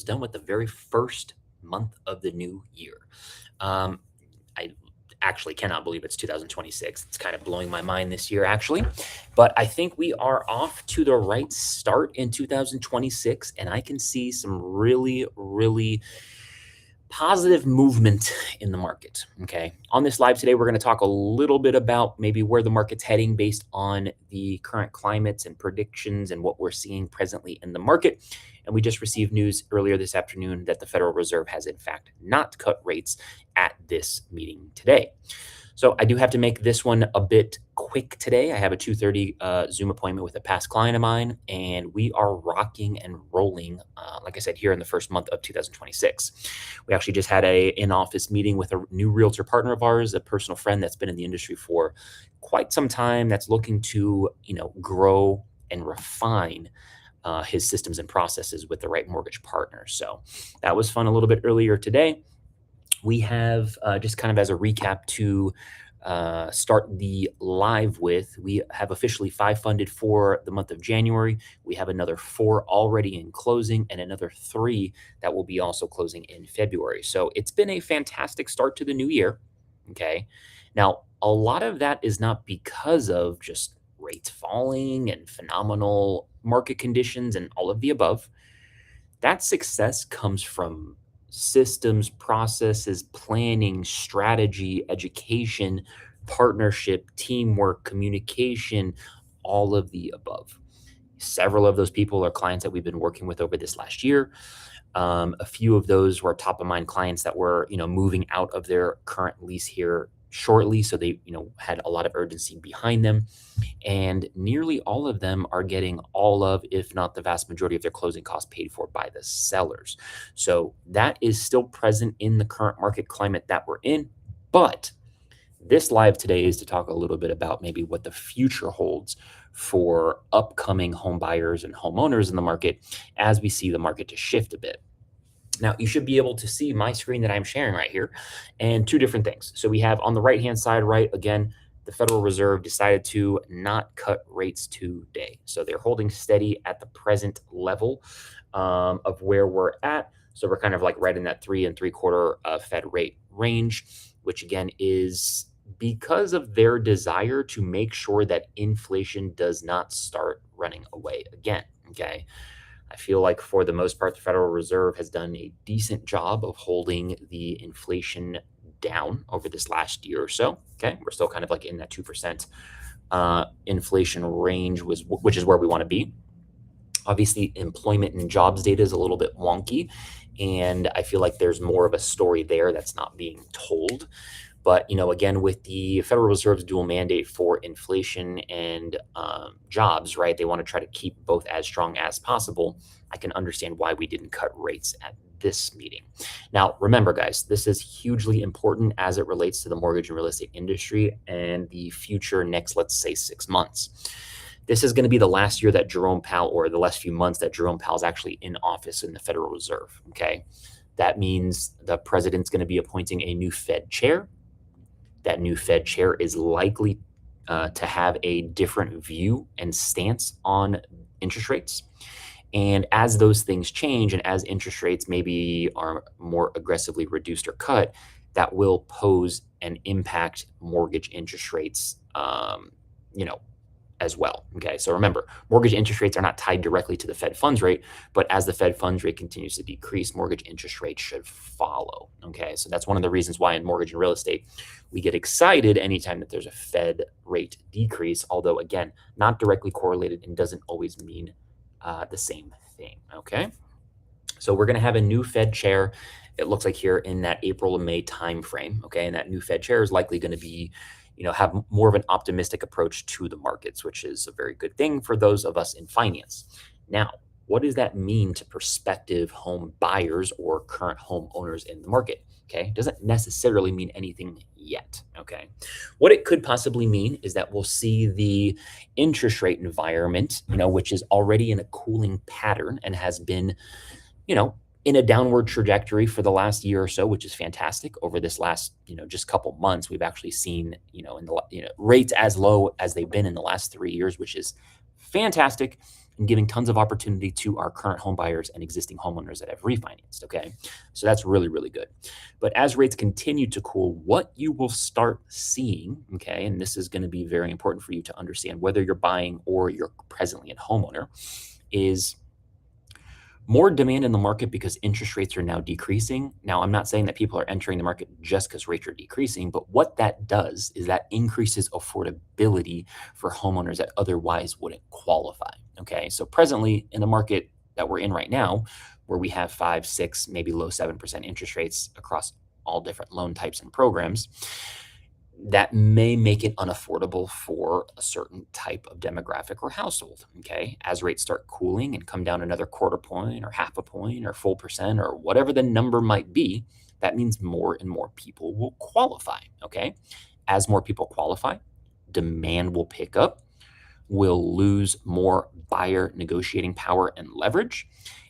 almost done with the very first month of the new year. Um, I actually cannot believe it's 2026. It's kind of blowing my mind this year, actually. But I think we are off to the right start in 2026, and I can see some really, really positive movement in the market. Okay. On this live today, we're going to talk a little bit about maybe where the market's heading based on the current climates and predictions and what we're seeing presently in the market. And we just received news earlier this afternoon that the Federal Reserve has, in fact, not cut rates at this meeting today. So I do have to make this one a bit quick today. I have a 2:30 Zoom appointment with a past client of mine, and we are rocking and rolling, like I said, here in the first month of 2026. We actually just had a in-office meeting with a new realtor partner of ours, a personal friend that's been in the industry for quite some time, that's looking to, grow and refine his systems and processes with the right mortgage partner. So that was fun a little bit earlier today. We have just kind of as a recap to start the live with, we have officially 5 funded for the month of January. We have another 4 already in closing and another 3 that will be also closing in February. So it's been a fantastic start to the new year. Okay. Now, a lot of that is not because of just rates falling and phenomenal market conditions and all of the above. That success comes from systems, processes, planning, strategy, education, partnership, teamwork, communication, all of the above. Several of those people are clients that we've been working with over this last year. A few of those were top of mind clients that were, moving out of their current lease here shortly. So they, had a lot of urgency behind them. And nearly all of them are getting all of, if not the vast majority of their closing costs paid for by the sellers. So that is still present in the current market climate that we're in. But this live today is to talk a little bit about maybe what the future holds for upcoming home buyers and homeowners in the market as we see the market to shift a bit. Now, you should be able to see my screen that I'm sharing right here and 2 different things. So we have on the right-hand side, right, again, the Federal Reserve decided to not cut rates today. So they're holding steady at the present level of where we're at. So we're kind of like right in that 3 3/4 Fed rate range, which again is because of their desire to make sure that inflation does not start running away again. Okay. I feel like for the most part, the Federal Reserve has done a decent job of holding the inflation down over this last year or so. Okay. We're still kind of like in that 2% inflation range, which is where we want to be. Obviously, employment and jobs data is a little bit wonky. And I feel like there's more of a story there that's not being told. But, again, with the Federal Reserve's dual mandate for inflation and jobs, right, they want to try to keep both as strong as possible. I can understand why we didn't cut rates at this meeting. Now, remember, guys, this is hugely important as it relates to the mortgage and real estate industry and the future next, let's say, 6 months. This is going to be the last year that Jerome Powell, or the last few months that Jerome Powell is actually in office in the Federal Reserve, okay? That means the president's going to be appointing a new Fed chair. That new Fed chair is likely to have a different view and stance on interest rates. And as those things change and as interest rates maybe are more aggressively reduced or cut, that will pose and impact mortgage interest rates, as well. Okay. So remember, mortgage interest rates are not tied directly to the Fed funds rate, but as the Fed funds rate continues to decrease, mortgage interest rates should follow. Okay. So that's one of the reasons why in mortgage and real estate, we get excited anytime that there's a Fed rate decrease, although again, not directly correlated and doesn't always mean the same thing. Okay. So we're going to have a new Fed chair. It looks like here in that April and May timeframe. Okay. And that new Fed chair is likely going to be have more of an optimistic approach to the markets, which is a very good thing for those of us in finance. Now, what does that mean to prospective home buyers or current homeowners in the market? Okay. Doesn't necessarily mean anything yet. Okay. What it could possibly mean is that we'll see the interest rate environment, which is already in a cooling pattern and has been, in a downward trajectory for the last year or so, which is fantastic. Over this last, just couple months, we've actually seen, rates as low as they've been in the last 3 years, which is fantastic. and giving tons of opportunity to our current home buyers and existing homeowners that have refinanced. Okay. So that's really, really good. But as rates continue to cool, what you will start seeing, okay, and this is going to be very important for you to understand whether you're buying or you're presently a homeowner, is more demand in the market because interest rates are now decreasing. Now, I'm not saying that people are entering the market just because rates are decreasing, but what that does is that increases affordability for homeowners that otherwise wouldn't qualify. Okay. So presently in the market that we're in right now, where we have 5, 6, maybe low 7% interest rates across all different loan types and programs, that may make it unaffordable for a certain type of demographic or household. Okay. As rates start cooling and come down another quarter point or half a point or full percent or whatever the number might be, that means more and more people will qualify. Okay. As more people qualify, demand will pick up. We'll lose more buyer negotiating power and leverage,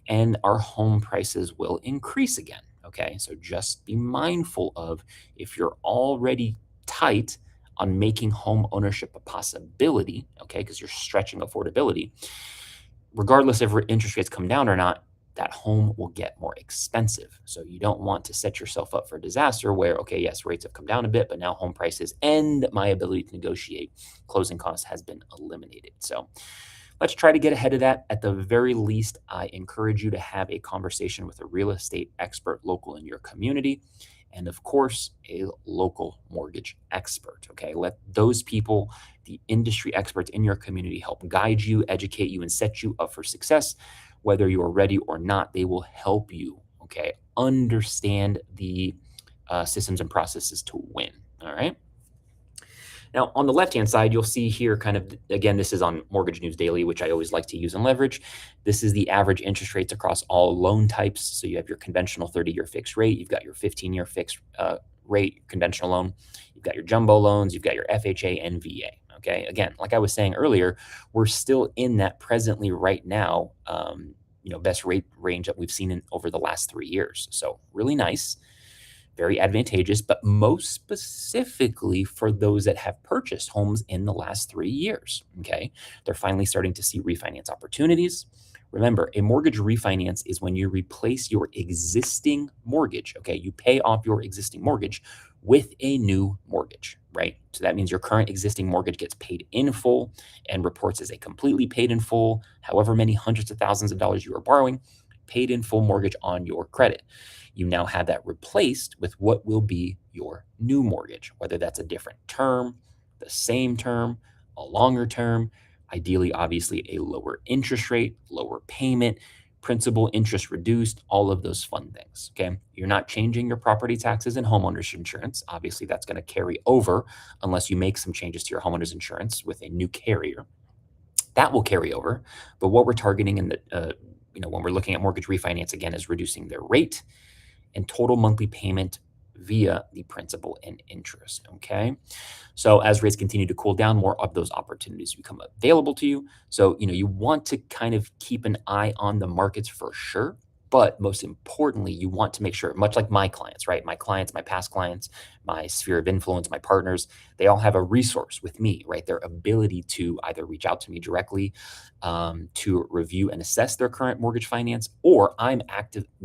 and our home prices will increase again. Okay. So just be mindful of, if you're already tight on making home ownership a possibility, okay, because you're stretching affordability, regardless if interest rates come down or not, that home will get more expensive. So you don't want to set yourself up for disaster where, okay, yes, rates have come down a bit, but now home prices and my ability to negotiate closing costs has been eliminated. So let's try to get ahead of that. At the very least, I encourage you to have a conversation with a real estate expert local in your community. And of course, a local mortgage expert. Okay. Let those people, the industry experts in your community, help guide you, educate you, and set you up for success. Whether you're ready or not, they will help you. Okay. Understand the systems and processes to win. All right. Now, on the left-hand side, you'll see here kind of, again, this is on Mortgage News Daily, which I always like to use and leverage. This is the average interest rates across all loan types. So you have your conventional 30-year fixed rate. You've got your 15-year fixed rate conventional loan. You've got your jumbo loans. You've got your FHA and VA. Okay. Again, like I was saying earlier, we're still in that presently right now, best rate range that we've seen in over the last 3 years. So really nice. Very advantageous, but most specifically for those that have purchased homes in the last 3 years. Okay. They're finally starting to see refinance opportunities. Remember, a mortgage refinance is when you replace your existing mortgage. Okay. You pay off your existing mortgage with a new mortgage, right? So that means your current existing mortgage gets paid in full and reports as a completely paid in full, however many hundreds of thousands of dollars you are borrowing, paid in full mortgage on your credit. You now have that replaced with what will be your new mortgage, whether that's a different term, the same term, a longer term, ideally, obviously, a lower interest rate, lower payment, principal interest reduced, all of those fun things. Okay. You're not changing your property taxes and homeowners insurance. Obviously, that's going to carry over unless you make some changes to your homeowners insurance with a new carrier. That will carry over. But what we're targeting in the, when we're looking at mortgage refinance again, is reducing their rate and total monthly payment via the principal and interest. Okay. So as rates continue to cool down, more of those opportunities become available to you. So, you want to kind of keep an eye on the markets for sure. But most importantly, you want to make sure, much like my clients, right? My clients, my past clients, my sphere of influence, my partners, they all have a resource with me, right? Their ability to either reach out to me directly to review and assess their current mortgage finance, or I'm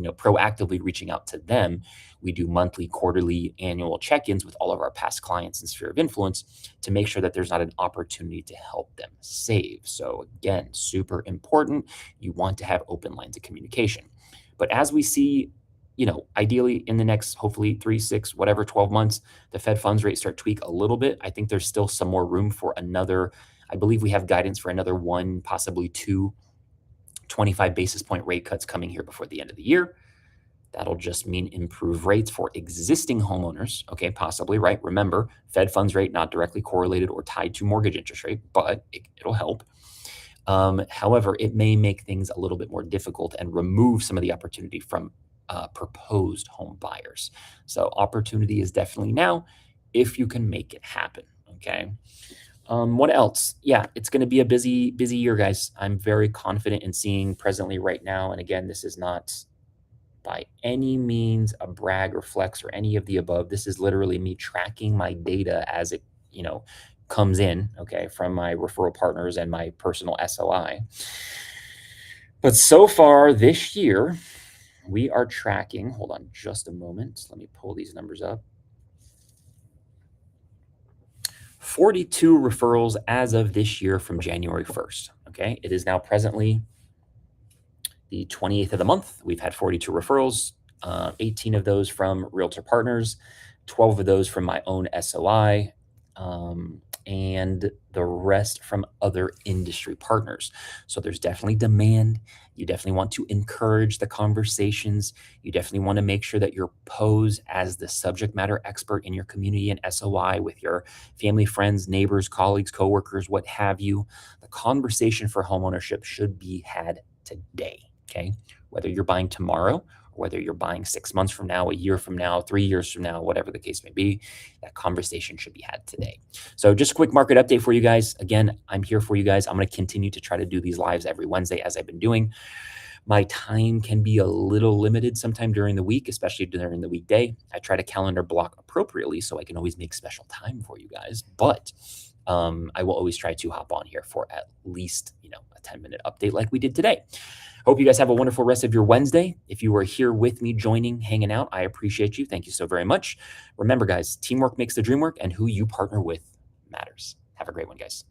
proactively reaching out to them. We do monthly, quarterly, annual check-ins with all of our past clients and sphere of influence to make sure that there's not an opportunity to help them save. So again, super important. You want to have open lines of communication. But as we see, ideally in the next, hopefully 3, 6, whatever, 12 months, the Fed funds rate start tweak a little bit. I think there's still some more room for another. I believe we have guidance for another 1, possibly 2, 25 basis point rate cuts coming here before the end of the year. That'll just mean improved rates for existing homeowners. Okay, possibly, right? Remember, Fed funds rate not directly correlated or tied to mortgage interest rate, but it'll help. However, it may make things a little bit more difficult and remove some of the opportunity from proposed home buyers. So opportunity is definitely now if you can make it happen. Okay. What else? Yeah, it's going to be a busy year, guys. I'm very confident in seeing presently right now. And again, this is not by any means a brag or flex or any of the above. This is literally me tracking my data as it, comes in, okay, from my referral partners and my personal SOI. But so far this year, we are tracking, hold on just a moment. Let me pull these numbers up. 42 referrals as of this year from January 1st. Okay. It is now presently the 28th of the month. We've had 42 referrals, 18 of those from realtor partners, 12 of those from my own SOI, and the rest from other industry partners. So there's definitely demand. You definitely want to encourage the conversations. You definitely want to make sure that you're posed as the subject matter expert in your community and SOI with your family, friends, neighbors, colleagues, coworkers, what have you. The conversation for homeownership should be had today. Okay. Whether you're buying tomorrow, or whether you're buying 6 months from now, a year from now, 3 years from now, whatever the case may be, that conversation should be had today. So just a quick market update for you guys. Again, I'm here for you guys. I'm going to continue to try to do these lives every Wednesday as I've been doing. My time can be a little limited sometime during the week, especially during the weekday. I try to calendar block appropriately so I can always make special time for you guys. But I will always try to hop on here for at least, a 10-minute update like we did today. Hope you guys have a wonderful rest of your Wednesday. If you were here with me joining, hanging out, I appreciate you. Thank you so very much. Remember, guys, teamwork makes the dream work, and who you partner with matters. Have a great one, guys.